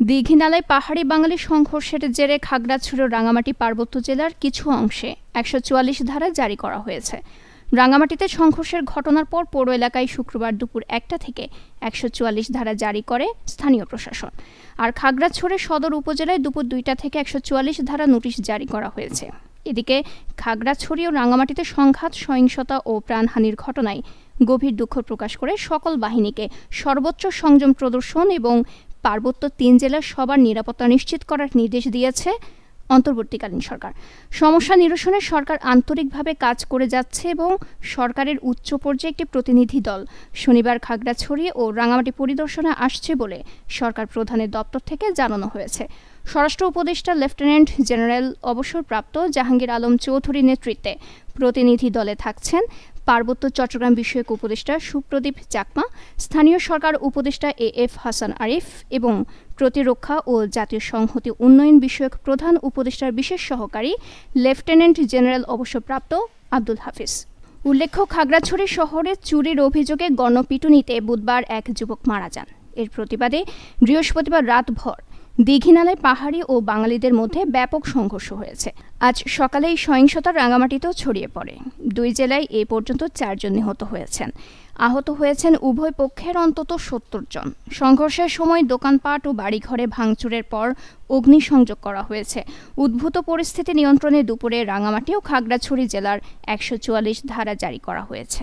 দীঘিনালায় পাহাড়ি বাঙালি সংঘর্ষের জেরে খাগড়াছড়ি ও রাঙামাটি পার্বত্য জেলার কিছু অংশে ১৪৪ ধারা জারি করা হয়েছে। রাঙামাটিতে সংঘর্ষের ঘটনার পর পৌর এলাকায় শুক্রবার দুপুর ১টা থেকে ১৪৪ ধারা জারি করে স্থানীয় প্রশাসন। আর খাগড়াছড়ি সদর উপজেলায় দুপুর ২টা থেকে ১৪৪ ধারা নোটিশ জারি করা হয়েছে। এদিকে খাগড়াছড়ি ও রাঙামাটিতে সংঘাত, সহিংসতা ও প্রাণহানির ঘটনায় গভীর দুঃখ প্রকাশ করে সকল বাহিনীকে সর্বোচ্চ সংযম প্রদর্শন এবং পার্বত্য ৩ জেলার সবার নিরাপত্তা নিশ্চিত করার নির্দেশ দিয়েছে অন্তর্বর্তীকালীন সরকার। সমস্যা নিরসনে সরকার আন্তরিকভাবে কাজ করে যাচ্ছে এবং সরকারের উচ্চ পর্যায়ে একটি প্রতিনিধি দল শনিবার খাগড়াছড়ি ও রাঙামাটি পরিদর্শনে আসছে বলে সরকার প্রধানের দপ্তর থেকে জানানো হয়েছে। স্বরাষ্ট্র উপদেষ্টা লেফটেন্যান্ট জেনারেল অবসরপ্রাপ্ত জাহাঙ্গীর আলম চৌধুরীর নেতৃত্বে প্রতিনিধি দলে থাকছেন পার্বত্য চট্টগ্রাম বিষয়ক উপদেষ্টা সুপ্রদীপ চাকমা, স্থানীয় সরকার উপদেষ্টা এএফ হাসান আরিফ এবং প্রতিরক্ষা ও জাতীয় সংহতি উন্নয়ন বিষয়ক প্রধান উপদেষ্টার বিশেষ সহকারী লেফটেন্যান্ট জেনারেল অবসরপ্রাপ্ত আব্দুল হাফিজ। উল্লেখ্য, খাগড়াছড়ি শহরে চুরির অভিযোগে গণপিটুনিতে বুধবার এক যুবক মারা যান। এর প্রতিবাদে বৃহস্পতিবার রাতভর দীঘিনালায় পাহাড়ি ও বাঙালিদের মধ্যে ব্যাপক সংঘর্ষ হয়েছে। আজ সকালে এই সহিংসতা রাঙামাটিতেও ছড়িয়ে পড়ে। দুই জেলায় এ পর্যন্ত ৪ জন নিহত হয়েছেন। আহত হয়েছেন উভয় পক্ষের অন্তত ৭০ জন। সংঘর্ষের সময় দোকানপাট ও বাড়িঘরে ভাঙচুরের পর অগ্নিসংযোগ করা হয়েছে। উদ্ভূত পরিস্থিতি নিয়ন্ত্রণে দুপুরে রাঙামাটি ও খাগড়াছড়ি জেলার ১৪৪ ধারা জারি করা হয়েছে।